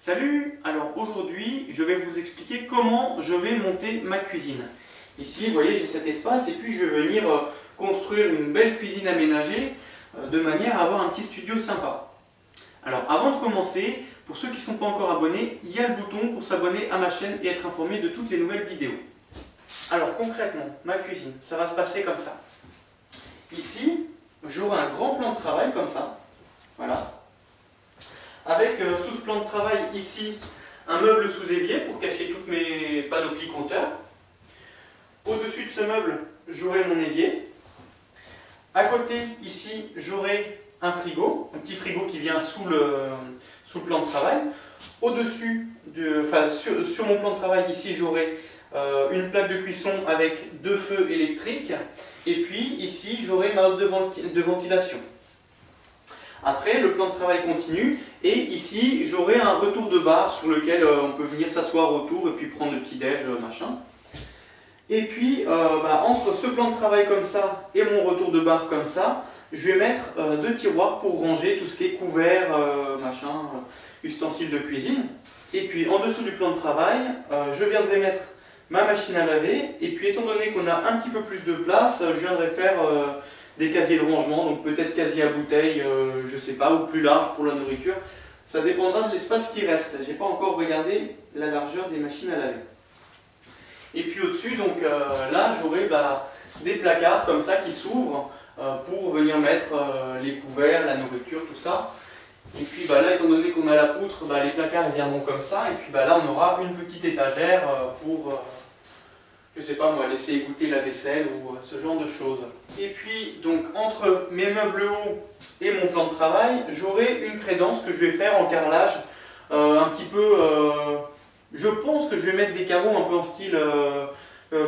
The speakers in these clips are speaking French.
Salut! Alors aujourd'hui, je vais vous expliquer comment je vais monter ma cuisine. Ici, vous voyez, j'ai cet espace et puis je vais venir construire une belle cuisine aménagée de manière à avoir un petit studio sympa. Alors avant de commencer, pour ceux qui ne sont pas encore abonnés, il y a le bouton pour s'abonner à ma chaîne et être informé de toutes les nouvelles vidéos. Alors concrètement, ma cuisine, ça va se passer comme ça. Ici, j'aurai un grand plan de travail comme ça. Voilà. Avec sous ce plan de travail ici un meuble sous évier pour cacher toutes mes panoplies compteurs. Au-dessus de ce meuble, j'aurai mon évier. À côté, ici, j'aurai un frigo, un petit frigo qui vient sous le plan de travail. Au-dessus, sur mon plan de travail ici, j'aurai une plaque de cuisson avec 2 feux électriques. Et puis ici, j'aurai ma hotte de ventilation. Après, le plan de travail continue et ici, j'aurai un retour de bar sur lequel on peut venir s'asseoir autour et puis prendre le petit-déj, machin. Et puis, entre ce plan de travail comme ça et mon retour de bar comme ça, je vais mettre 2 tiroirs pour ranger tout ce qui est couvert, machin, ustensiles de cuisine. Et puis, en dessous du plan de travail, je viendrai mettre ma machine à laver. Et puis, étant donné qu'on a un petit peu plus de place, je viendrai faire des casiers de rangement, donc peut-être casier à bouteilles, je sais pas, ou plus large pour la nourriture. Ça dépendra de l'espace qui reste. J'ai pas encore regardé la largeur des machines à laver. Et puis au-dessus, donc là, j'aurai des placards comme ça qui s'ouvrent pour venir mettre les couverts, la nourriture, tout ça. Et puis là, étant donné qu'on a la poutre, les placards viendront comme ça. Et puis là, on aura une petite étagère pour, je sais pas moi, laisser égoutter la vaisselle ou ce genre de choses. Et puis, donc, entre mes meubles hauts et mon plan de travail, j'aurai une crédence que je vais faire en carrelage un petit peu... je pense que je vais mettre des carreaux un peu en style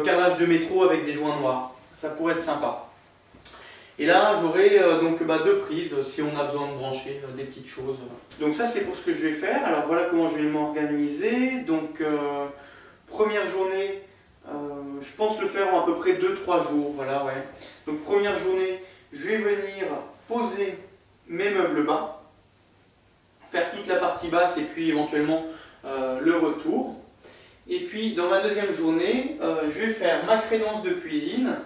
carrelage de métro avec des joints noirs. Ça pourrait être sympa. Et là, j'aurai donc 2 prises si on a besoin de brancher des petites choses. Donc ça, c'est pour ce que je vais faire. Alors voilà comment je vais m'organiser. Donc, première journée, je pense le faire en à peu près 2-3 jours. Voilà, ouais. Donc première journée, je vais venir poser mes meubles bas, faire toute la partie basse et puis éventuellement le retour. Et puis dans ma deuxième journée, je vais faire ma crédence de cuisine.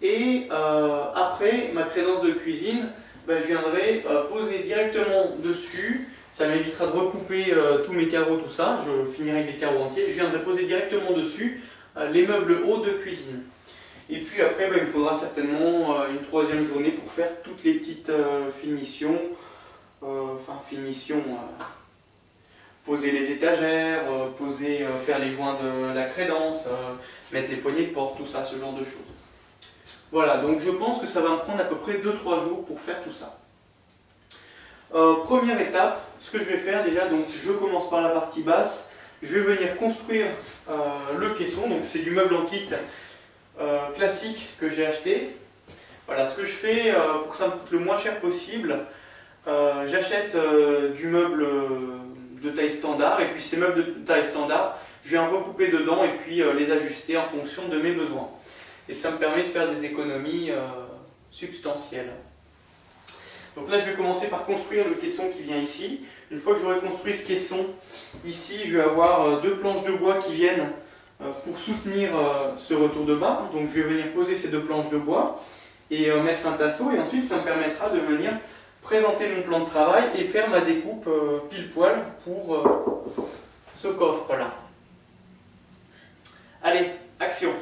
Et après ma crédence de cuisine, je viendrai poser directement dessus. Ça m'évitera de recouper tous mes carreaux, tout ça. Je finirai avec des carreaux entiers. Je viendrai poser directement dessus les meubles hauts de cuisine. Et puis après, il me faudra certainement une 3e journée pour faire toutes les petites finitions. Poser les étagères, faire les joints de la crédence, mettre les poignées de porte, tout ça, ce genre de choses. Voilà, donc je pense que ça va me prendre à peu près 2-3 jours pour faire tout ça. Première étape, ce que je vais faire déjà, donc je commence par la partie basse. Je vais venir construire le caisson, donc c'est du meuble en kit classique que j'ai acheté. Voilà, ce que je fais pour que ça me coûte le moins cher possible, j'achète du meuble de taille standard et puis ces meubles de taille standard, je viens recouper dedans et puis les ajuster en fonction de mes besoins. Et ça me permet de faire des économies substantielles. Donc là, je vais commencer par construire le caisson qui vient ici. Une fois que j'aurai construit ce caisson, ici, je vais avoir 2 planches de bois qui viennent pour soutenir ce retour de bar. Donc je vais venir poser ces 2 planches de bois et mettre un tasseau. Et ensuite, ça me permettra de venir présenter mon plan de travail et faire ma découpe pile poil pour ce coffre là. Allez, action!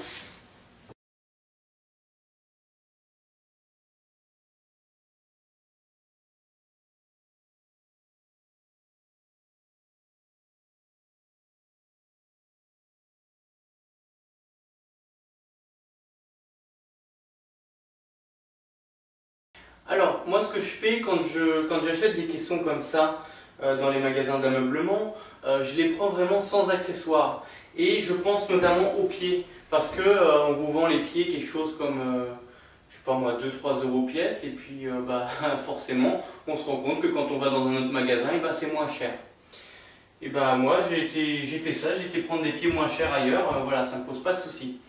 Alors, moi ce que je fais quand j'achète des caissons comme ça dans les magasins d'ameublement, je les prends vraiment sans accessoires. Et je pense notamment aux pieds, parce que on vous vend les pieds quelque chose comme, je sais pas moi, 2-3 € pièce, et puis forcément, on se rend compte que quand on va dans un autre magasin, c'est moins cher. Et moi j'ai fait ça, j'ai été prendre des pieds moins chers ailleurs, voilà, ça ne me pose pas de soucis.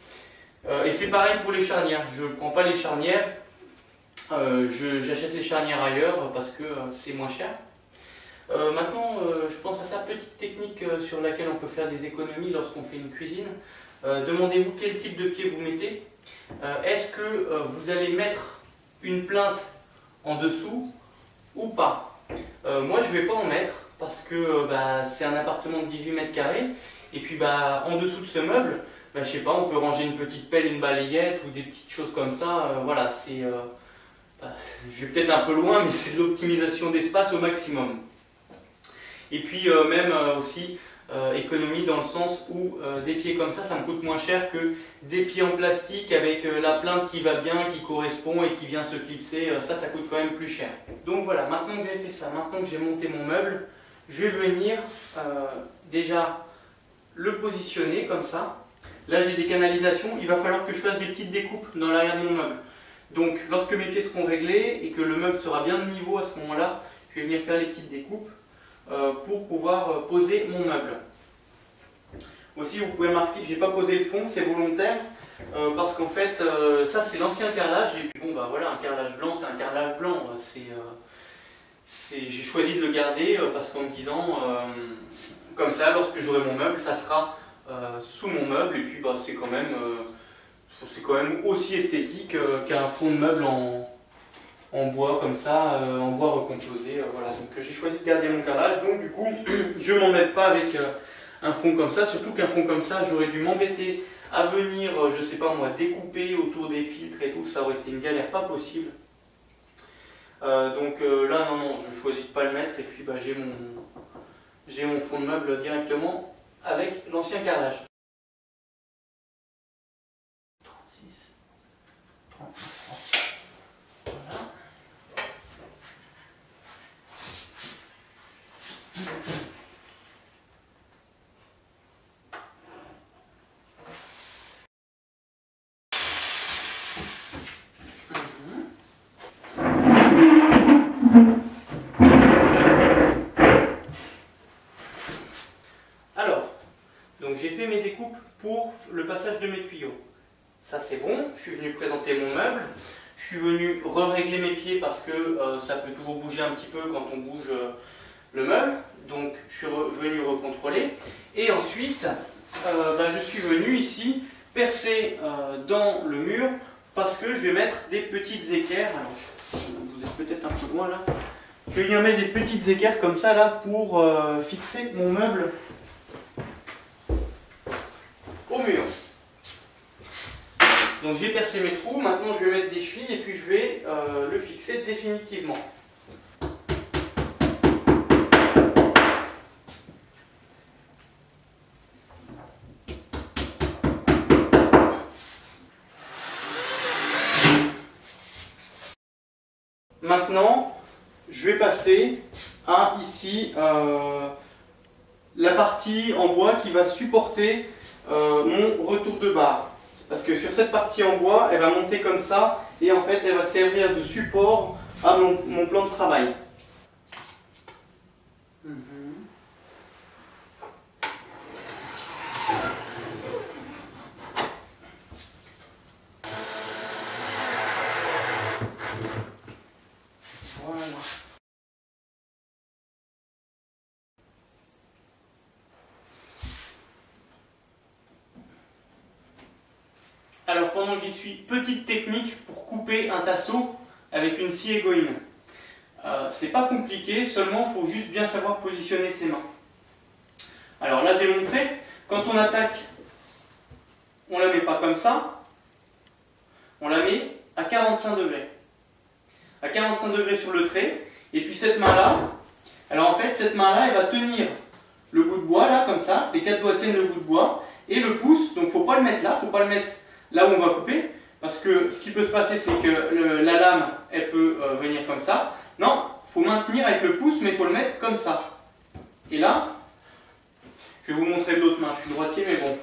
Et c'est pareil pour les charnières, je ne prends pas les charnières. J'achète les charnières ailleurs parce que c'est moins cher. Maintenant, je pense à ça petite technique sur laquelle on peut faire des économies lorsqu'on fait une cuisine. Demandez-vous quel type de pied vous mettez. Est-ce que vous allez mettre une plainte en dessous ou pas? Moi je ne vais pas en mettre parce que c'est un appartement de 18 mètres carrés et puis en dessous de ce meuble, je sais pas, on peut ranger une petite pelle, une balayette ou des petites choses comme ça. Voilà, c'est je vais peut-être un peu loin, mais c'est de l'optimisation d'espace au maximum. Et puis même aussi économie dans le sens où des pieds comme ça me coûte moins cher que des pieds en plastique avec la plainte qui va bien, qui correspond et qui vient se clipser. Ça coûte quand même plus cher. Donc voilà, maintenant que j'ai fait ça, maintenant que j'ai monté mon meuble, je vais venir déjà le positionner comme ça. Là j'ai des canalisations, il va falloir que je fasse des petites découpes dans l'arrière de mon meuble. Donc lorsque mes pieds seront réglés et que le meuble sera bien de niveau à ce moment-là, je vais venir faire les petites découpes pour pouvoir poser mon meuble. Aussi vous pouvez remarquer que je n'ai pas posé le fond, c'est volontaire parce qu'en fait ça c'est l'ancien carrelage et puis bon voilà, un carrelage blanc c'est un carrelage blanc. J'ai choisi de le garder parce qu'en me disant comme ça lorsque j'aurai mon meuble ça sera sous mon meuble et puis c'est quand même aussi esthétique qu'un fond de meuble en bois comme ça, en bois recomposé. Voilà. Donc j'ai choisi de garder mon carrelage, donc du coup je ne m'embête pas avec un fond comme ça, surtout qu'un fond comme ça j'aurais dû m'embêter à venir, je sais pas moi, découper autour des filtres et tout, ça aurait été une galère pas possible. Donc là non, je choisis de pas le mettre et puis j'ai mon fond de meuble directement avec l'ancien carrelage. 36, 39, voilà. Alors, donc j'ai fait mes découpes pour le passage de mes tuyaux. Ça c'est bon, je suis venu présenter mon meuble, je suis venu régler mes pieds parce que ça peut toujours bouger un petit peu quand on bouge le meuble. Donc je suis venu recontrôler. Et ensuite, je suis venu ici percer dans le mur parce que je vais mettre des petites équerres. Alors, vous êtes peut-être un peu loin là. Je vais venir mettre des petites équerres comme ça là pour fixer mon meuble au mur. Donc j'ai percé mes trous, maintenant je vais mettre des chevilles et puis je vais le fixer définitivement. Maintenant, je vais passer à ici la partie en bois qui va supporter mon retour de barre. Parce que sur cette partie en bois, elle va monter comme ça et en fait elle va servir de support à mon plan de travail. Voilà. Alors pendant que j'y suis, petite technique pour couper un tasseau avec une scie égoïne. C'est pas compliqué, seulement il faut juste bien savoir positionner ses mains. Alors là j'ai montré, quand on attaque, on la met pas comme ça, on la met à 45 degrés. À 45 degrés sur le trait, et puis cette main-là, alors en fait cette main-là elle va tenir le bout de bois là comme ça, les quatre doigts tiennent le bout de bois, et le pouce, donc il ne faut pas le mettre là, il ne faut pas le mettre là où on va couper, parce que ce qui peut se passer c'est que la lame elle peut venir comme ça. Non, il faut maintenir avec le pouce mais il faut le mettre comme ça. Et là, je vais vous montrer de l'autre main, je suis droitier mais bon.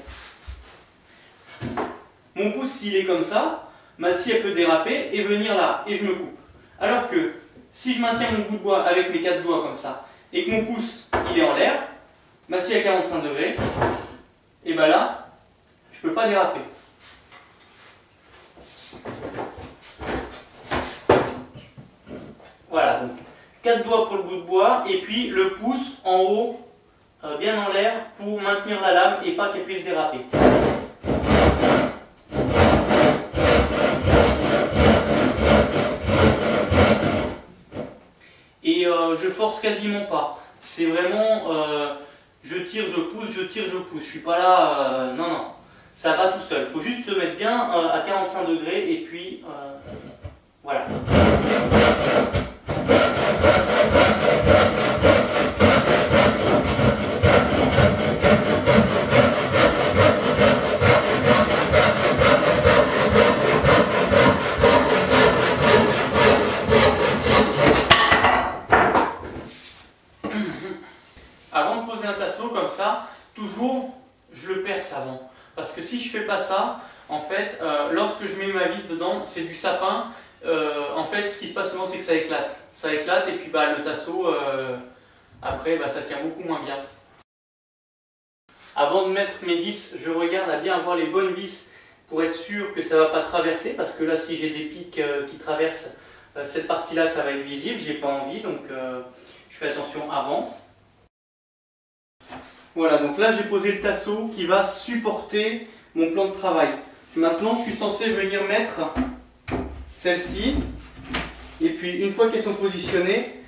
Mon pouce s'il est comme ça, ma scie elle peut déraper et venir là et je me coupe. Alors que si je maintiens mon bout de bois avec mes quatre doigts comme ça et que mon pouce il est en l'air, ma scie à 45 degrés, et ben là, je ne peux pas déraper. Voilà, donc 4 doigts pour le bout de bois et puis le pouce en haut bien en l'air pour maintenir la lame et pas qu'elle puisse déraper. Et je force quasiment pas. C'est vraiment je tire, je pousse, je tire, je pousse. Je suis pas là, non, non. Ça va tout seul. Il faut juste se mettre bien à 45 degrés et puis voilà. Avant de poser un tasseau comme ça, toujours je le perce avant. Parce que si je fais pas ça, en fait, lorsque je mets ma vis dedans, c'est du sapin. En fait, ce qui se passe souvent, c'est que ça éclate. Ça éclate et puis le tasseau, après, ça tient beaucoup moins bien. Avant de mettre mes vis, je regarde à bien avoir les bonnes vis pour être sûr que ça ne va pas traverser. Parce que là, si j'ai des pics qui traversent cette partie-là, ça va être visible. J'ai pas envie, donc je fais attention avant. Voilà, donc là j'ai posé le tasseau qui va supporter mon plan de travail. Maintenant je suis censé venir mettre celle-ci. Et puis une fois qu'elles sont positionnées,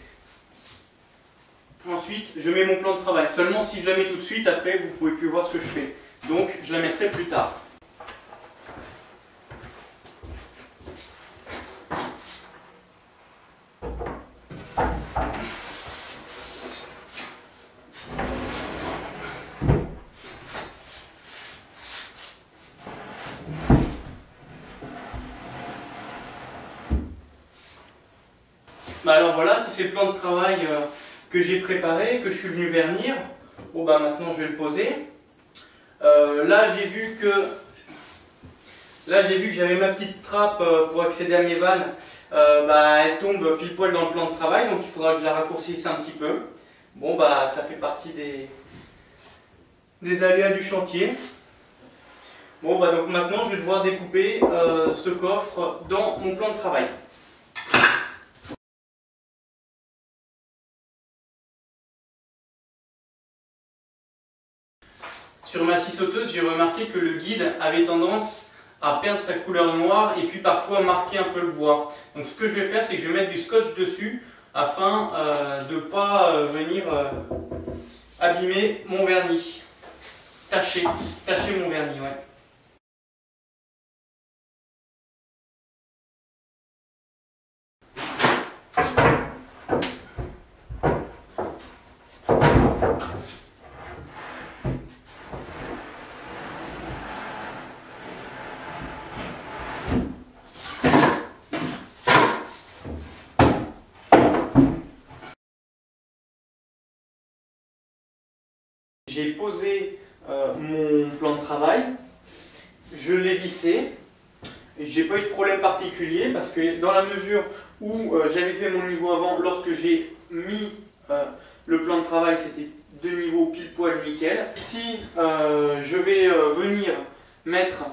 ensuite je mets mon plan de travail. Seulement si je la mets tout de suite, après vous ne pouvez plus voir ce que je fais. Donc je la mettrai plus tard. Alors voilà, c'est le plan de travail que j'ai préparé, que je suis venu vernir. Bon maintenant je vais le poser. Là j'ai vu que j'avais ma petite trappe pour accéder à mes vannes. Elle tombe pile poil dans le plan de travail, donc il faudra que je la raccourcisse un petit peu. Bon ça fait partie des aléas du chantier. Bon donc maintenant je vais devoir découper ce coffre dans mon plan de travail. Sur ma scie sauteuse, j'ai remarqué que le guide avait tendance à perdre sa couleur noire et puis parfois marquer un peu le bois. Donc ce que je vais faire, c'est que je vais mettre du scotch dessus afin de ne pas venir abîmer mon vernis. Tacher mon vernis, ouais. J'ai posé mon plan de travail, je l'ai vissé, j'ai pas eu de problème particulier parce que dans la mesure où j'avais fait mon niveau avant, lorsque j'ai mis le plan de travail, c'était deux niveaux pile poil nickel. Ici, je vais venir mettre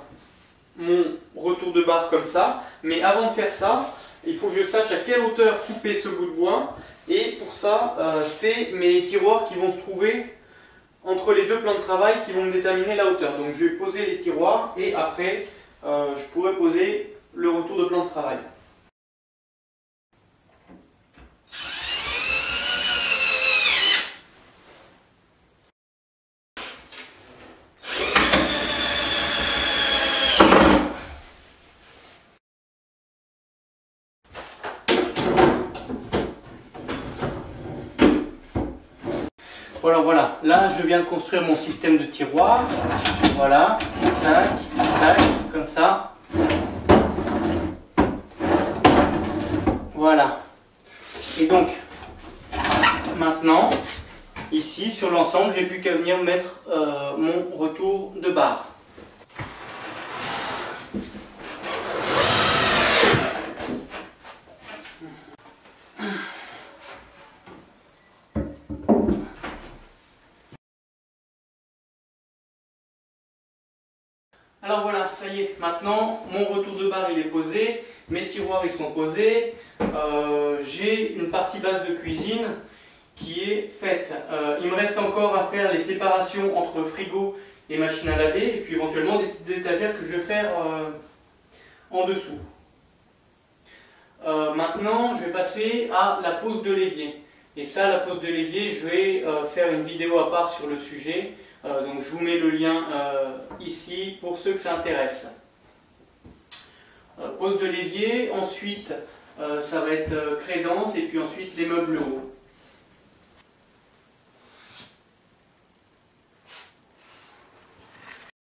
mon retour de barre comme ça, mais avant de faire ça, il faut que je sache à quelle hauteur couper ce bout de bois, et pour ça, c'est mes tiroirs qui vont se trouver entre les deux plans de travail qui vont me déterminer la hauteur. Donc je vais poser les tiroirs et après je pourrai poser le retour de plan de travail. Voilà, là je viens de construire mon système de tiroir. Voilà, tac, tac, comme ça. Voilà. Et donc, maintenant, ici sur l'ensemble, j'ai plus qu'à venir mettre mon retour de barre. Alors voilà, ça y est, maintenant mon retour de barre il est posé, mes tiroirs ils sont posés, j'ai une partie basse de cuisine qui est faite. Il me reste encore à faire les séparations entre frigo et machine à laver, et puis éventuellement des petites étagères que je vais faire en dessous. Maintenant, je vais passer à la pose de l'évier. Et ça, la pose de l'évier, je vais faire une vidéo à part sur le sujet. Donc je vous mets le lien ici pour ceux que ça intéresse. Pose de l'évier, ensuite ça va être crédence et puis ensuite les meubles hauts.